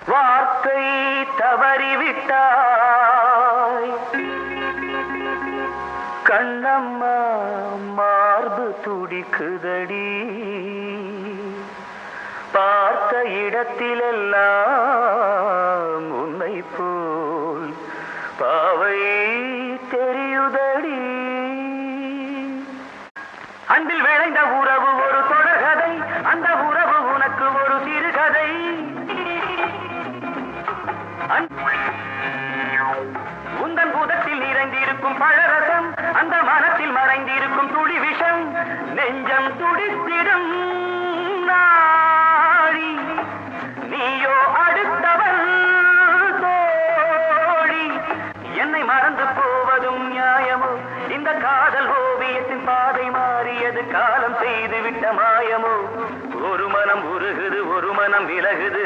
வார்த்தை தவறிவிட்டாய் கண்ணம்மா, மார்பு துடிக்குதடி. பார்த்த இடத்திலெல்லாம் உன்னை போல் பாவை தெரியுதடி. அன்பில் விளைந்த உறவு ஒரு தொடர்கதை, அந்த உறவு உனக்கு ஒரு சிறுகதை. உந்தன் பூதத்தில் நிறைந்திருக்கும் பழரசம், அந்த மனத்தில் மறைந்திருக்கும் துளி விஷம். நெஞ்சம் துடித்திடும் நாடி, நீயோ அடுத்தவள் தோழி. என்னை மறந்து போவதும் நியாயமோ? இந்த காதல் ஓவியத்தின் பாதை மாறியது, காலம் செய்து விட்ட மாயமோ? ஒரு மனம் உருகுது, ஒரு மனம் விலகுது.